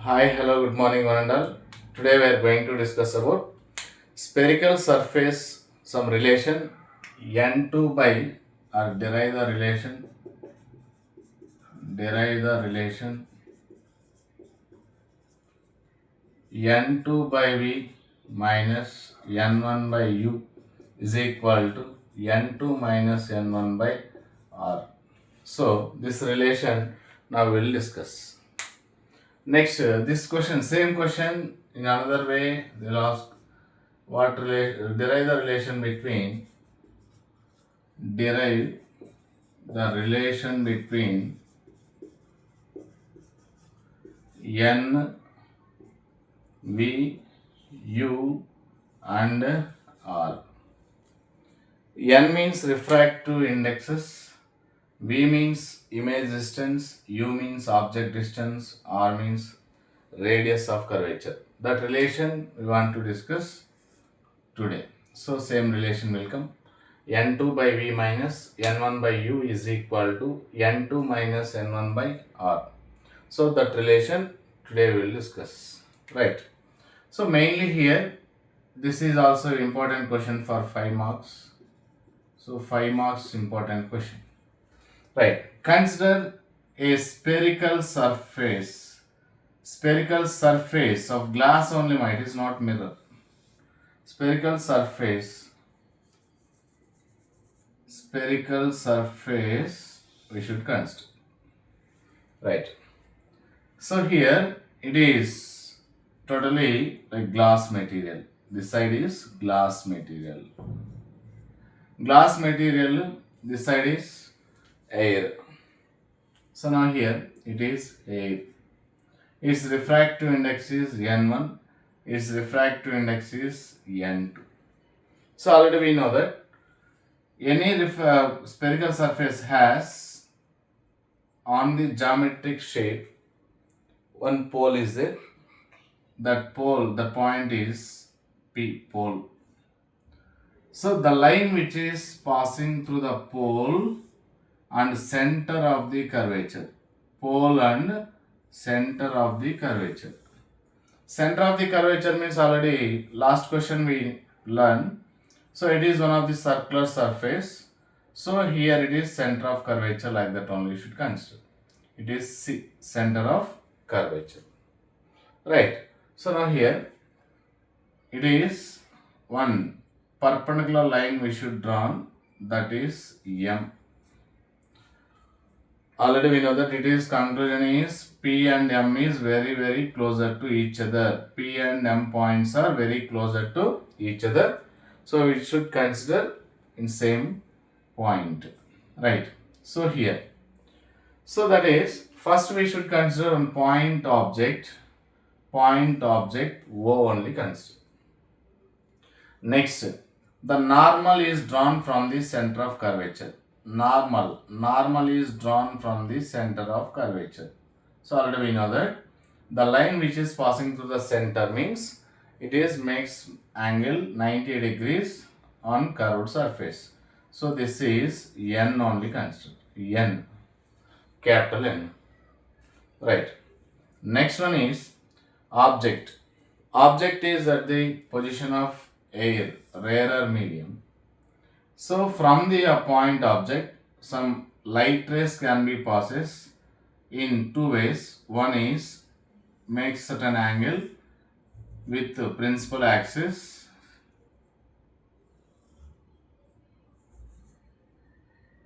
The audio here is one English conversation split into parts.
Hi, hello, good morning, one and all. Today we are going to discuss about spherical surface, some relation n2 by or derive the relation n2 by v minus n1 by u is equal to n2 minus n1 by r. So this relation now we'll discuss. Next, this question, same question in another way, they'll ask derive the relation between derive the relation between n v u and r. N means refractive indexes, v means image distance, u means object distance, r means radius of curvature. That relation we want to discuss today. So same relation will come. N2 by V minus N1 by U is equal to N2 minus N1 by R. So that relation today we will discuss. Right. So mainly here, this is also important question for 5 marks. So 5 marks important question. Right. Consider a spherical surface of glass only, it is not mirror. Spherical surface we should consider. Right. So here it is totally like glass material. This side is glass material. Glass material, this side is air. So now here it is air. Its refractive index is n1. Its refractive index is n2. So already we know that any spherical surface has on the geometric shape one pole is there. That pole, the point is P, pole. So the line which is passing through the pole and center of the curvature. Pole and center of the curvature. Center of the curvature means already last question we learned. So it is one of the circular surface. So here it is center of curvature, like that only you should consider. It is C, center of curvature. Right. So now here it is one perpendicular line we should draw, that is M. Already we know that it is conclusion is P and M is very closer to each other. P and M points are very closer to each other. So we should consider in same point. Right. So here. So that is first we should consider one point object O only consider. Next, the normal is drawn from the center of curvature. Normal is drawn from the center of curvature. So already we know that the line which is passing through the center means it is makes angle 90 degrees on curved surface. So this is N only consider. N, capital N. Right. Next one is object. Object is at the position of air, rarer medium. So from the point object, some light rays can be passes in two ways. One is make certain angle with the principal axis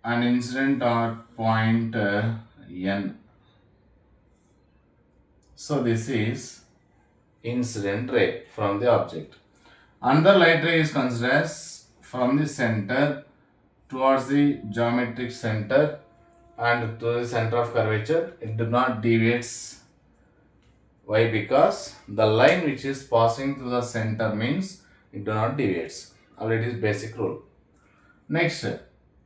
and incident at point N. So this is incident ray from the object. Another light ray is considered as from the center towards the geometric center and to the center of curvature. It do not deviates. Why? Because the line which is passing through the center means it do not deviates. Already is basic rule. Next,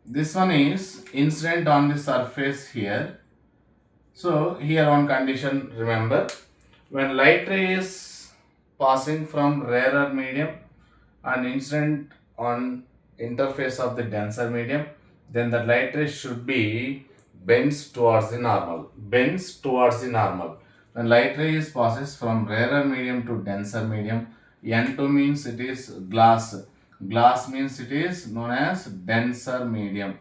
this one is incident on the surface here. So here one condition, remember, when light ray is passing from rarer medium and incident on interface of the denser medium, then the light ray should be bends towards the normal. When light ray is passes from rarer medium to denser medium, N2 means it is glass. Glass means it is known as denser medium.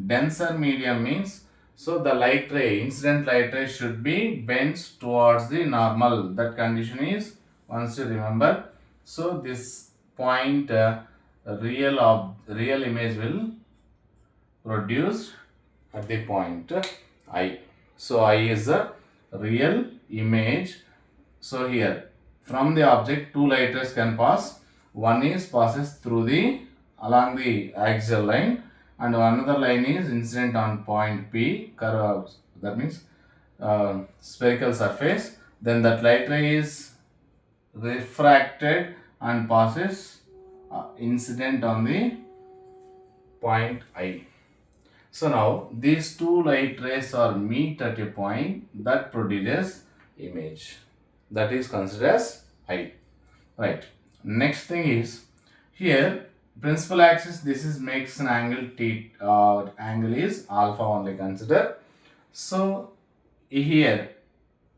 Denser medium means, so the light ray, incident light ray should be bent towards the normal. That condition is, once you remember, so this point real image will produce at the point I. So I is the real image. So here from the object two light rays can pass. One is passes through the along the axial line and another line is incident on point P curve, that means spherical surface. Then that light ray is refracted and passes incident on the point I. So now these two light rays are meet at a point that produces image. That is considered as I. Right. Next thing is here principal axis, this is makes an angle T, angle is alpha only consider. So here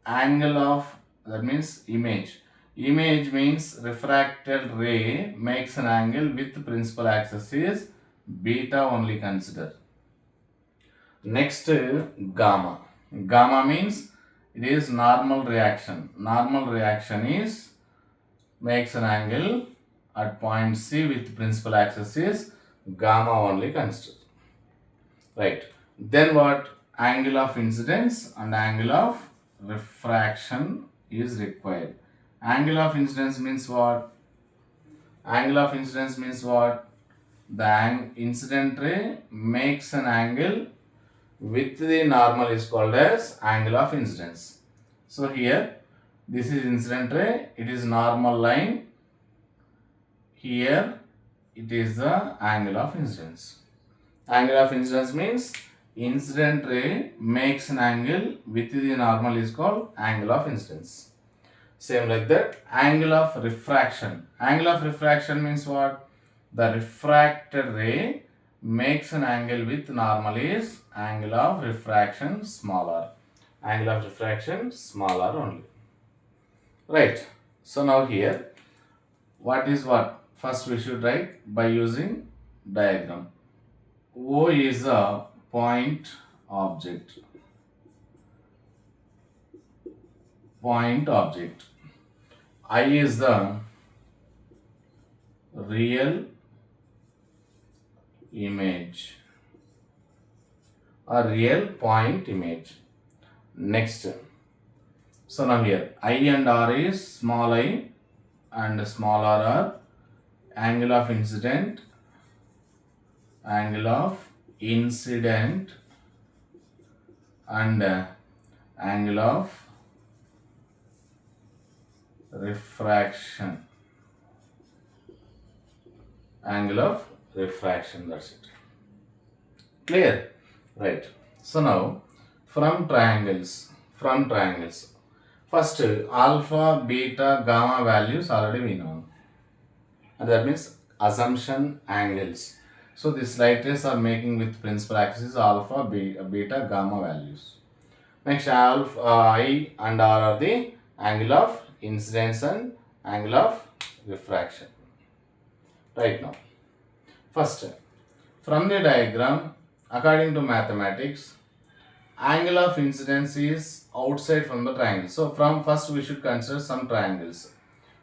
angle of, that means image. Image means refracted ray makes an angle with principal axis is beta only consider. Next gamma. Gamma means it is normal reaction. Normal reaction is makes an angle at point C with principal axis is gamma only consider. Right. Then what? Angle of incidence and angle of refraction is required. Angle of incidence means what? Angle of incidence means what? The incident ray makes an angle with the normal is called as angle of incidence. So here this is incident ray, it is normal line. Here it is the angle of incidence. Angle of incidence means incident ray makes an angle with the normal is called angle of incidence. Same like that, angle of refraction. Angle of refraction means what? The refracted ray makes an angle with normal is angle of refraction smaller. Angle of refraction smaller only. Right. So now here, what is what? First we should write by using diagram. O is a point object. Point object. I is the real image or real point image. Next. So now here I and R is small I and small r are angle of incident, angle of incident and angle of refraction. Angle of refraction, that's it. Clear? Right. So now from triangles. First alpha, beta, gamma values already we know. And that means assumption angles. So these light rays are making with principal axis alpha, beta, gamma values. Next alpha, I and R are the angle of incidence and angle of refraction. Right now. First, from the diagram, according to mathematics, angle of incidence is outside from the triangle. So from first we should consider some triangles.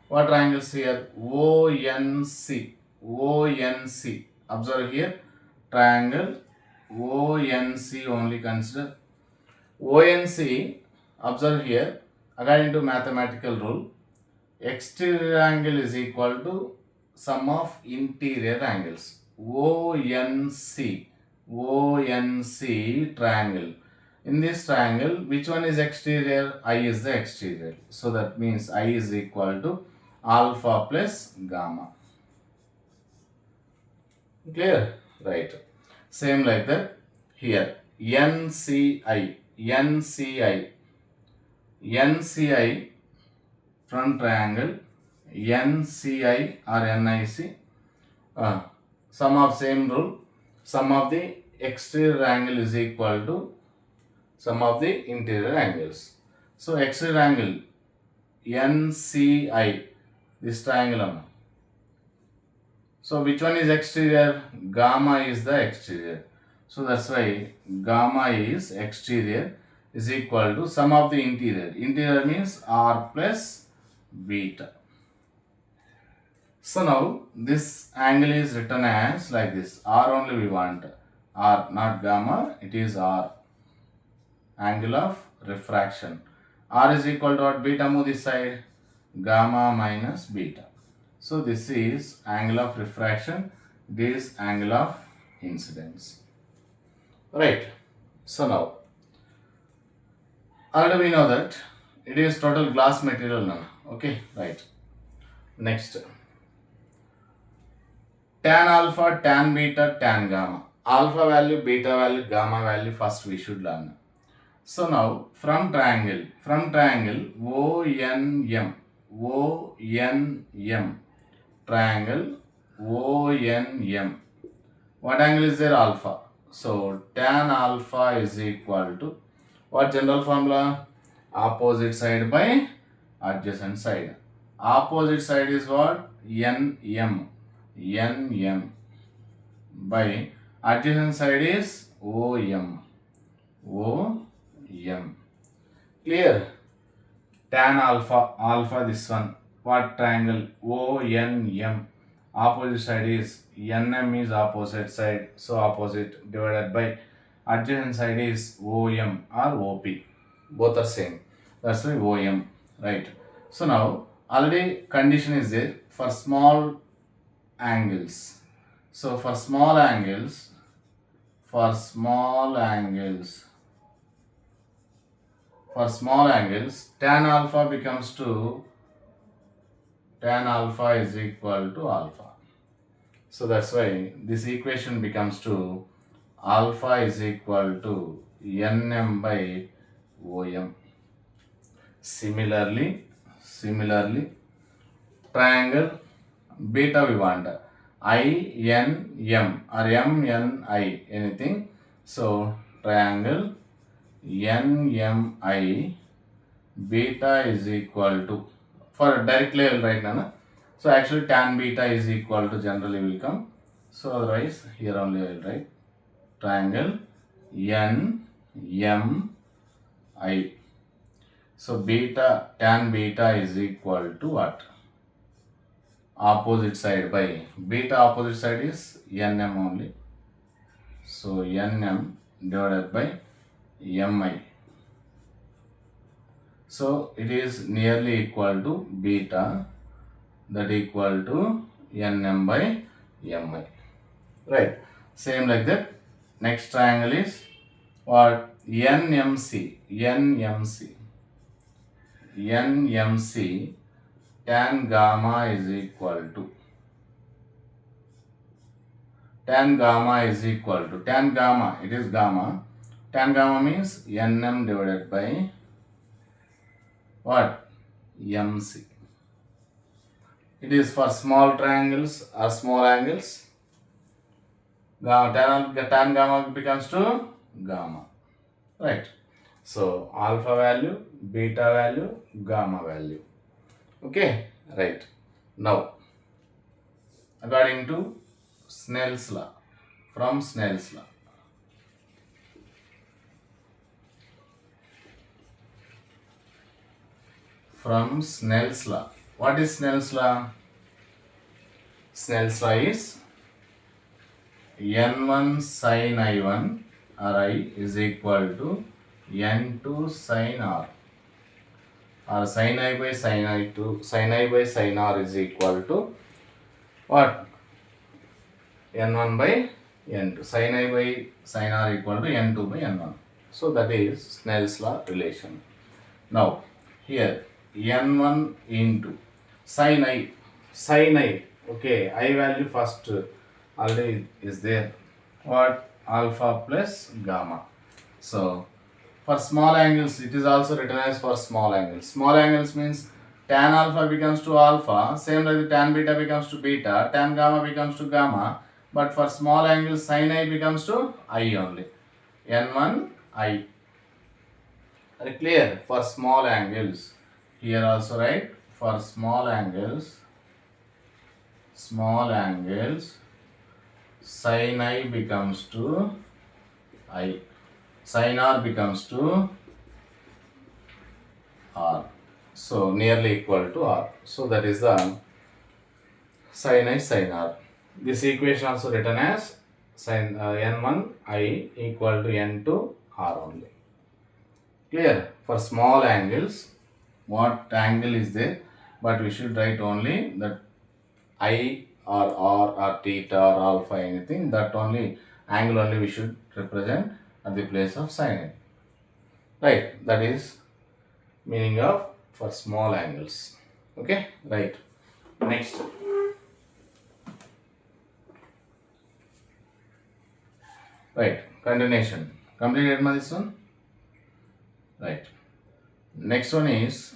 What triangles here? ONC. ONC. Observe here. Triangle ONC only consider. ONC, observe here. According to mathematical rule, exterior angle is equal to sum of interior angles. ONC. ONC triangle. In this triangle, which one is exterior? I is the exterior. So that means I is equal to alpha plus gamma. Clear? Right. Same like that here. NCI. NCI. NCI from triangle. NCI or NIC. Sum of same rule. Sum of the exterior angle is equal to sum of the interior angles. So So exterior angle NCI, this triangle. So which one is exterior? Gamma is the exterior. So that's why gamma is exterior is equal to sum of the interior. Interior means R plus beta. So now this angle is written as like this. R only we want. R, not gamma, it is R. Angle of refraction. R is equal to what? Beta, move this side. Gamma minus beta. So this is angle of refraction. This angle of incidence. Right. So now already we know that it is total glass material now. Okay, right. Next. Tan alpha, tan beta, tan gamma. Alpha value, beta value, gamma value first we should learn. So now from triangle ONM, triangle ONM. What angle is there? Alpha. So tan alpha is equal to what general formula? Opposite side by adjacent side. Opposite side is what? NM by adjacent side is OM. Clear? Tan alpha this one. What triangle? ONM. Opposite side is NM is opposite side. So opposite divided by adjacent side is OM or OP. Both are same. That's why OM. Right. So now already condition is there for small angles. So for small angles, tan alpha is equal to alpha. So that's why this equation becomes to alpha is equal to NM by OM. Similarly, triangle beta we want INM or MNI anything. So triangle NMI beta is equal to, for directly I will write now. So actually tan beta is equal to generally will come. So otherwise here only I will write triangle NMI. So tan beta is equal to what? Opposite side by beta, opposite side is NM only. So NM divided by MI. So it is nearly equal to beta, that equal to NM by MI. Right. Same like that. Next triangle is what? NMC. Tan gamma is equal to. Tan gamma, it is gamma. Tan gamma means NM divided by what? MC. It is for small triangles or small angles. Tan gamma becomes to gamma. Right. So alpha value, beta value, gamma value. Okay. Right. Now, according to Snell's law, from Snell's law. From Snell's law. What is Snell's law? Snell's law is N1 sin I1 or I is equal to N2 sin R, or sin I by sin I2, sin I by sin R is equal to what? N1 by N2. Sin I by sin R equal to N2 by N1. So that is Snell's law relation. Now here N1 into sin I. Okay, I value first already is there. What? Alpha plus gamma. So for small angles, it is also written as for small angles. Small angles means tan alpha becomes to alpha, same like the tan beta becomes to beta, tan gamma becomes to gamma. But for small angles, sin I becomes to I only. N1 I. Are you clear? For small angles. Here also write for small angles, sin I becomes to I. Sin R becomes to R. So nearly equal to R. So that is the sin I sin R. This equation also written as sin n1 I equal to n2 R only. Clear? For small angles, what angle is there? But we should write only that I or R or theta or alpha anything, that only angle only we should represent at the place of sin. Right? That is meaning of for small angles. Okay? Right. Next. Right. Continuation. Completed this one? Right. Next one is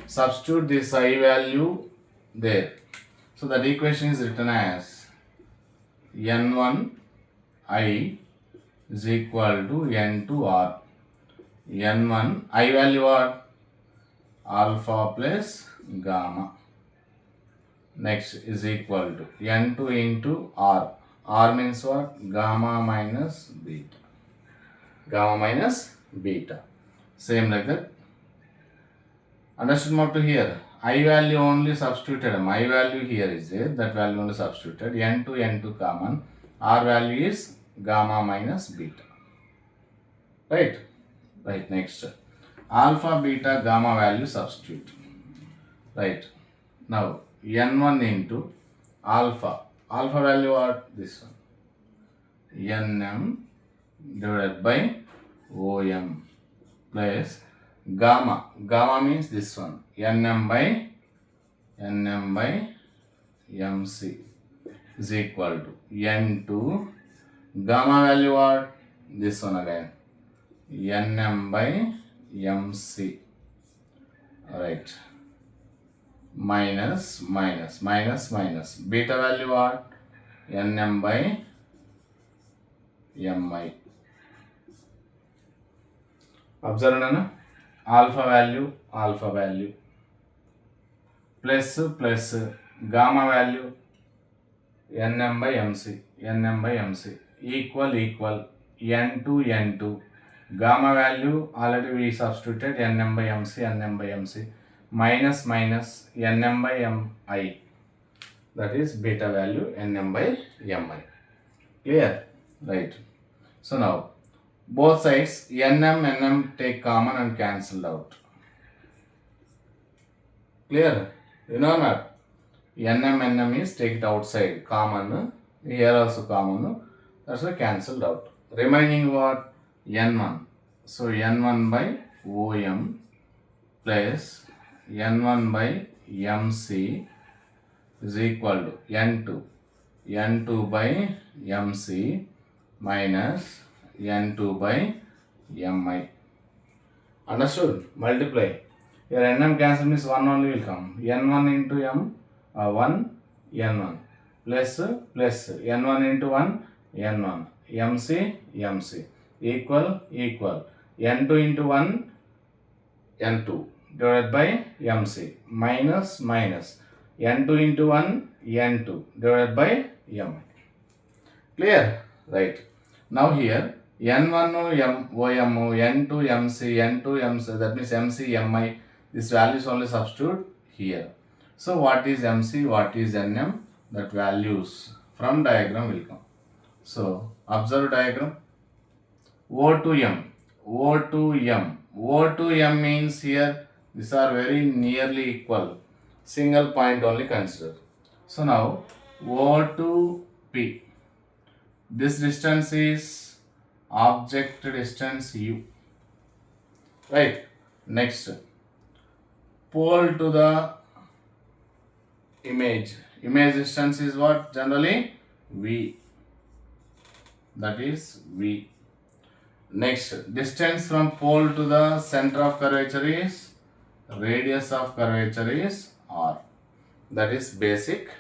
substitute this I value there. So that equation is written as n1 I is equal to n2 R. n1 I value what? Alpha plus gamma. Next is equal to n2 into R. R means what? Gamma minus beta. Gamma minus beta. Same like that. Understood up to here? I value only substituted. My value here is there. That value only substituted. N2 common. R value is gamma minus beta. Right? Right. Next. Alpha, beta, gamma value substitute. Right. Now n1 into alpha. Alpha value what? This one. Nm divided by Om plus gamma. Gamma means this one. Nm by mc is equal to n2. Gamma value what? This one again. Nm by mc. Alright. Minus. Beta value what? Nm by mi. Observe Nana. Alpha value. Plus gamma value nm by mc equal n2 gamma value already we substituted nm by mc minus nm by mi, that is beta value nm by mi. Clear? Right. So now both sides nm take common and cancelled out. Clear? You know not? Nm is take it outside, common. Here also common. That's why cancelled out. Remaining what? N1. So N1 by Om plus N1 by Mc is equal to N2. N2 by Mc minus N2 by Mi. Understood? Multiply. Here Nm cancel means 1 only will come. N1 into M 1 N1 plus N1 into 1 N1 MC equal N2 into 1 N2 divided by MC minus N2 into 1 N2 divided by Mi. Clear? Right. Now here N1 OM, N2 MC, N2 MC, that means MC Mi. This value is only substitute here. So what is MC, what is Nm? That values from diagram will come. So observe diagram. O to M. O to M means here these are very nearly equal. Single point only consider. So now O to P. This distance is object distance U. Right. Next. Pole to the image distance is what? Generally V. That is V. Next, distance from pole to the center of curvature is, radius of curvature is R. That is basic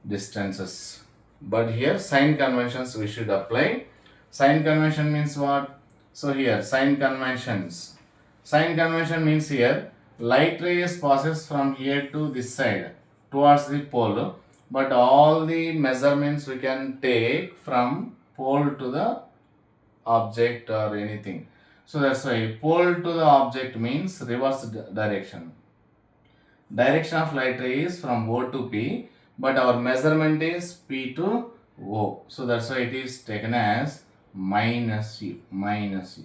distances. but here sign conventions we should apply. Sign convention means what? So here sign conventions. Sign convention means here light rays passes from here to this side towards the pole, but all the measurements we can take from pole to the object or anything. So that's why pole to the object means reverse direction. Direction of light ray is from O to P, but our measurement is P to O. So that's why it is taken as minus U. Minus U.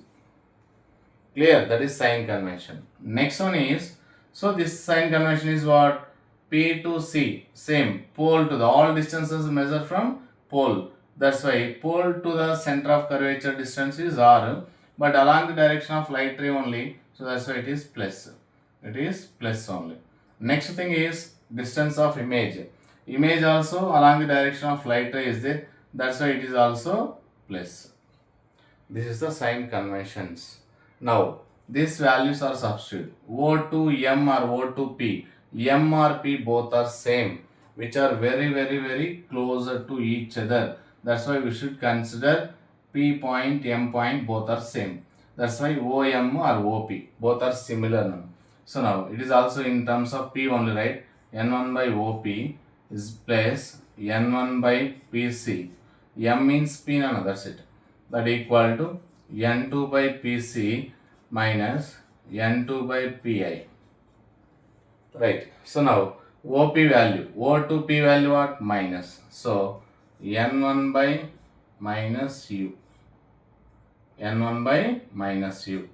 Clear? That is sign convention. Next one is, so this sign convention is what? P to C. Same. Pole to the, all distances measured from pole. That's why pole to the center of curvature distance is R, but along the direction of light ray only. So that's why it is plus. It is plus only. Next thing is distance of image. Image also along the direction of light ray is there. That's why it is also plus. This is the sign conventions. Now, these values are substituted. O to M or O to P. M or P both are same, which are very closer to each other. That's why we should consider P point, M point both are same. That's why OM or OP both are similar now. So now it is also in terms of P only, right? N1 by OP is plus N1 by PC. M means P, no, that's it. That equal to N2 by PC minus N2 by PI. Right. So now OP value, O to P value what? Minus. So N1 by minus U. N1 by minus U.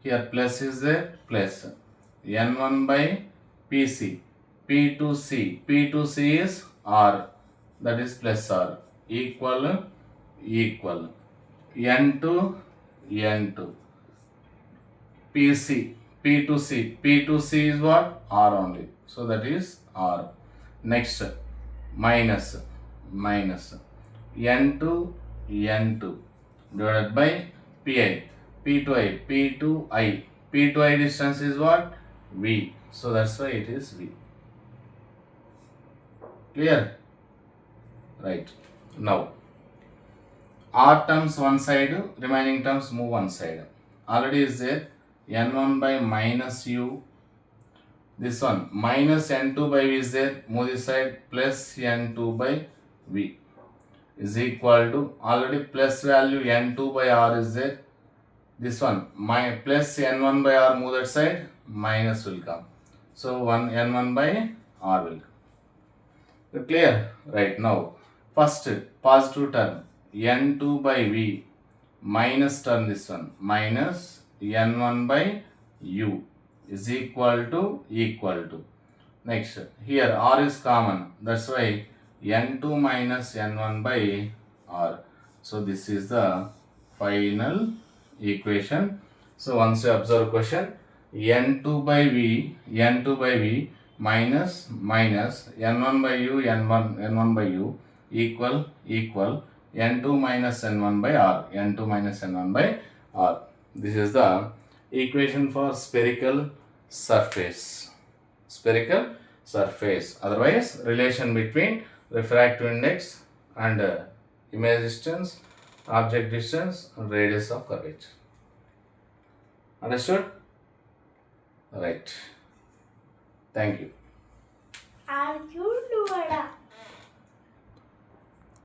Here plus is there, plus. N1 by PC. P to C. P to C is R. That is plus R. Equal. N2 N2. PC. P to C. P to C is what? R only. So that is R. Next minus N2 N2 divided by PI. P to I. P to I. P to I distance is what? V. So that's why it is V. Clear? Right. Now R terms one side, remaining terms move one side. Already is there. N1 by minus U. This one minus N2 by V is there. Move this side, plus N2 by V is equal to, already plus value N2 by R is there. This one my plus N1 by R, move that side, minus will come. So N1 by R will come. Clear? Right. Now first positive term N2 by V minus term, this one minus N1 by U is equal to. Next here R is common, that's why N2 minus N1 by R. So this is the final equation. So once you observe question, N2 by V minus N1 by U, N1 by U equal N2 minus N1 by R. N2 minus N1 by R. This is the equation for spherical surface. Otherwise, relation between refractive index and image distance, object distance, and radius of curvature. Understood? Right. Thank you. Are you